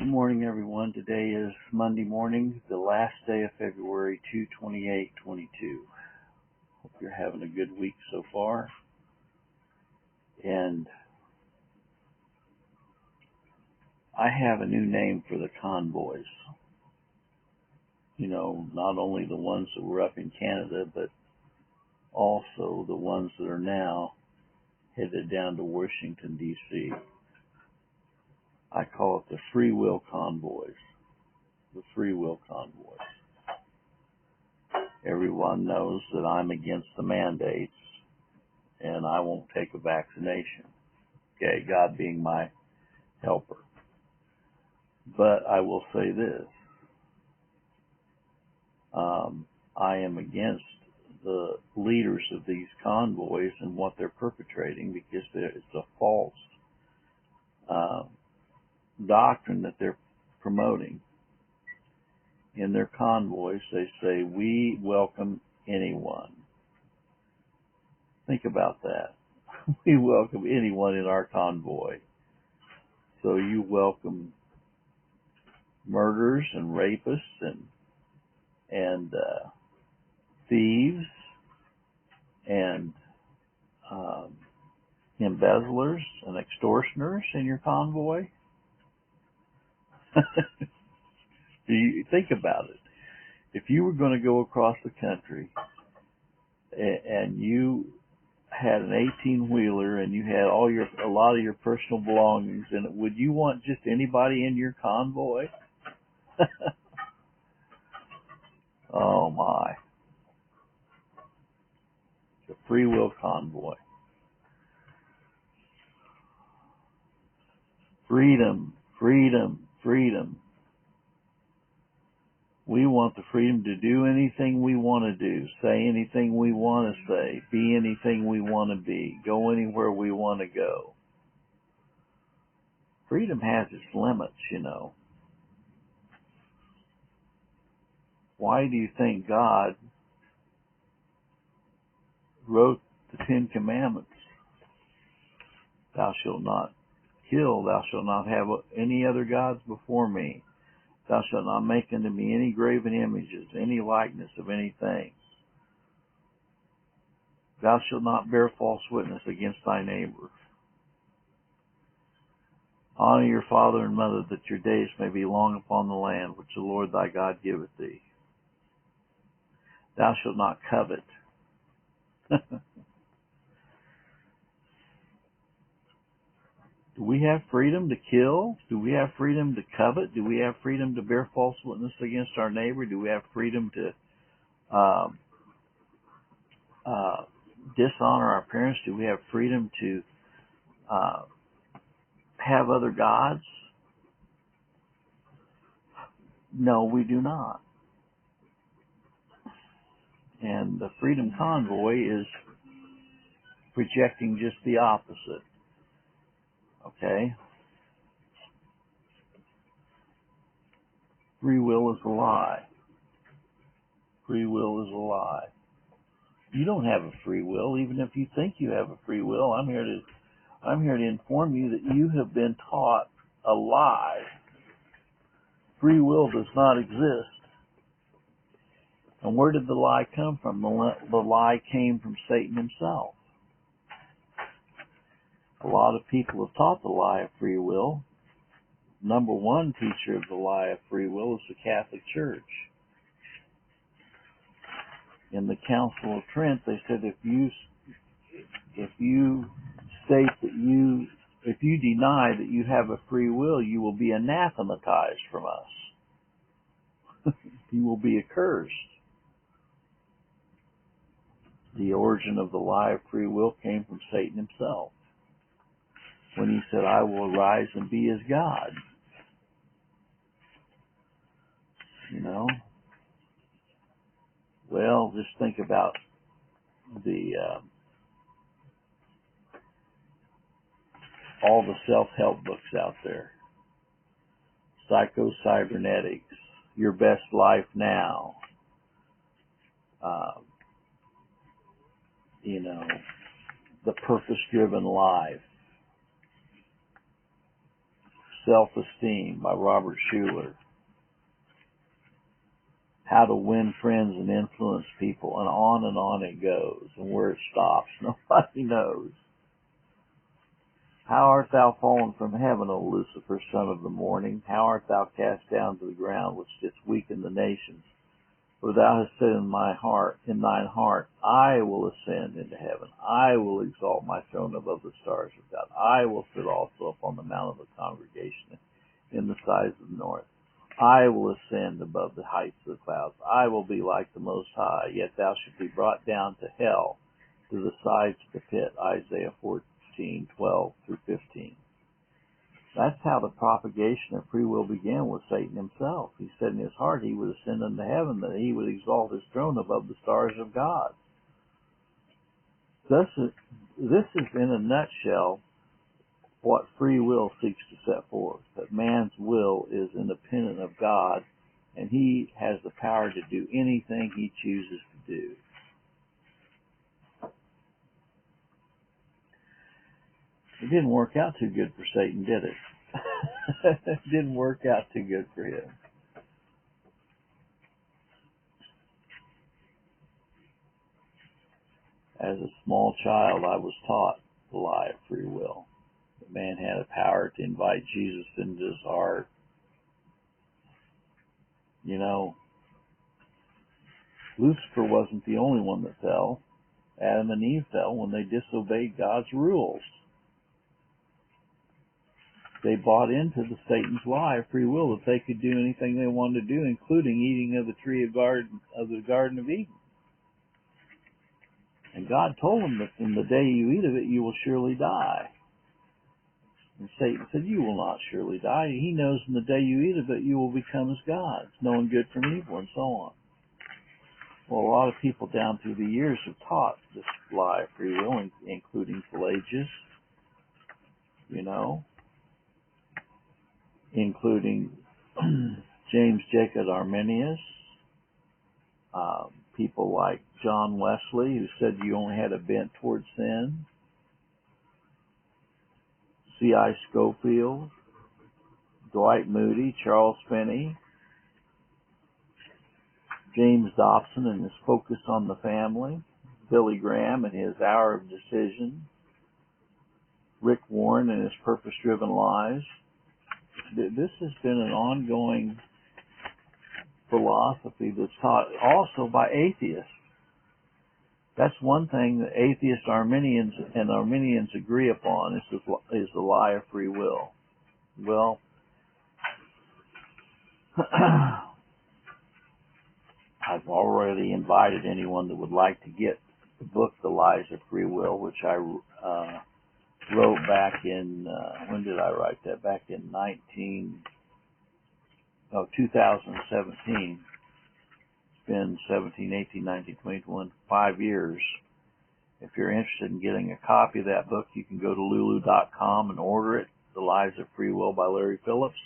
Good morning, everyone. Today is Monday morning, the last day of February 2022. Hope you're having a good week so far. And I have a new name for the convoys. You know, not only the ones that were up in Canada, but also the ones that are now headed down to Washington, D.C. I call it the free will convoys. The free will convoys. Everyone knows that I'm against the mandates and I won't take a vaccination. Okay, God being my helper. But I will say this. I am against the leaders of these convoys and what they're perpetrating because it's a false doctrine that they're promoting. In their convoys, they say, we welcome anyone. Think about that. We welcome anyone in our convoy. So you welcome murderers and rapists and thieves and embezzlers and extortioners in your convoy? Do you think about it? If you were going to go across the country and you had an 18-wheeler and you had a lot of your personal belongings in it, would you want just anybody in your convoy? Oh my. The free will convoy. Freedom, freedom, freedom. We want the freedom to do anything we want to do, say anything we want to say, be anything we want to be, go anywhere we want to go. Freedom has its limits, you know. Why do you think God wrote the 10 Commandments? Thou shalt not kill, thou shalt not have any other gods before me. Thou shalt not make unto me any graven images, any likeness of anything. Thou shalt not bear false witness against thy neighbor. Honor your father and mother, that your days may be long upon the land which the Lord thy God giveth thee. Thou shalt not covet. Do we have freedom to kill? Do we have freedom to covet? Do we have freedom to bear false witness against our neighbor? Do we have freedom to dishonor our parents? Do we have freedom to have other gods? No, we do not. And the Freedom Convoy is projecting just the opposite. Okay? Free will is a lie. Free will is a lie. You don't have a free will, even if you think you have a free will. I'm here to inform you that you have been taught a lie. Free will does not exist. And where did the lie come from? The lie came from Satan himself. A lot of people have taught the lie of free will. Number one teacher of the lie of free will is the Catholic Church. In the Council of Trent, they said if you state that if you deny that you have a free will, you will be anathematized from us. You will be accursed. The origin of the lie of free will came from Satan himself, when he said, I will arise and be as God. You know? Well, just think about all the self-help books out there. Psycho-Cybernetics, Your Best Life Now. You know, The Purpose-Driven Life. Self-Esteem by Robert Schuller. How to Win Friends and Influence People, and on it goes. And where it stops, nobody knows. How art thou fallen from heaven, O Lucifer, son of the morning? How art thou cast down to the ground, which didst weaken the nations? For thou hast said in thine heart, I will ascend into heaven. I will exalt my throne above the stars of God. I will sit also upon the mount of the congregation in the sides of the north. I will ascend above the heights of the clouds. I will be like the Most High. Yet thou shalt be brought down to hell, to the sides of the pit. Isaiah 14:12 through 15. That's how the propagation of free will began with Satan himself. He said in his heart he would ascend into heaven, that he would exalt his throne above the stars of God. This is in a nutshell what free will seeks to set forth, that man's will is independent of God, and he has the power to do anything he chooses to do. It didn't work out too good for Satan, did it? It didn't work out too good for him. As a small child, I was taught the lie of free will. That man had a power to invite Jesus into his heart. You know, Lucifer wasn't the only one that fell. Adam and Eve fell when they disobeyed God's rules. They bought into Satan's lie of free will, that they could do anything they wanted to do, including eating of the tree of the Garden of Eden. And God told them that in the day you eat of it, you will surely die. And Satan said, you will not surely die. He knows in the day you eat of it, you will become as gods, knowing good from evil, and so on. Well, a lot of people down through the years have taught this lie of free will, including Pelagius, including James Jacob Arminius, people like John Wesley, who said you only had a bent toward sin, C.I. Scofield, Dwight Moody, Charles Finney, James Dobson and his Focus on the Family, Billy Graham and his Hour of Decision, Rick Warren and his Purpose-Driven Lies. This has been an ongoing philosophy that's taught also by atheists. That's one thing that atheists, Arminians agree upon is the lie of free will. Well, I've already invited anyone that would like to get the book, The Lies of Free Will, which I wrote back in, when did I write that? Back in 2017. It's been 17, 18, 19, 20, 21, 5 years. If you're interested in getting a copy of that book, you can go to lulu.com and order it, The Lies of Free Will by Larry Phillips,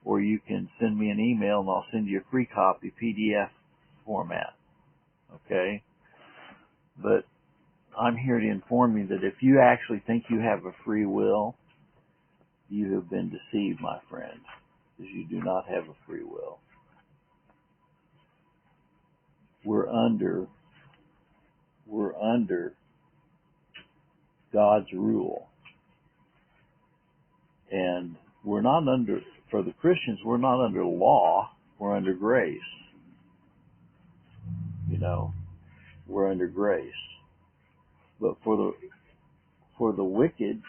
or you can send me an email and I'll send you a free copy, PDF format. Okay? But I'm here to inform you that if you actually think you have a free will, you have been deceived, my friend, because you do not have a free will. We're under God's rule. And we're not under, for the Christians, we're not under law, we're under grace. We're under grace. But for the wicked,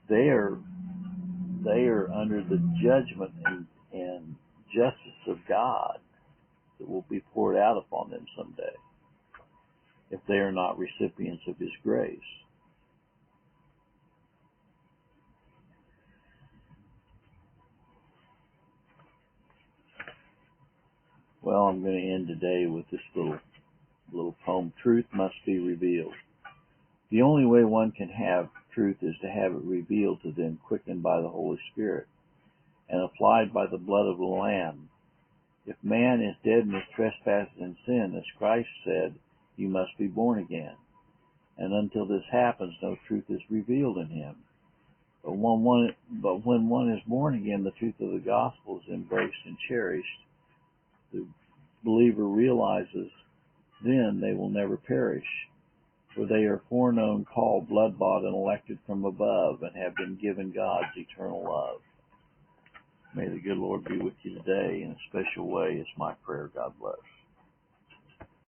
they are under the judgment and justice of God that will be poured out upon them someday if they are not recipients of His grace. Well, I'm going to end today with this little poem. Truth must be revealed. The only way one can have truth is to have it revealed to them, quickened by the Holy Spirit, and applied by the blood of the Lamb. If man is dead in his trespasses and sin, as Christ said, you must be born again. And until this happens, no truth is revealed in him. But when one is born again, the truth of the gospel is embraced and cherished. The believer realizes then they will never perish, for they are foreknown, called, blood-bought, and elected from above, and have been given God's eternal love. May the good Lord be with you today in a special way. It's my prayer. God bless.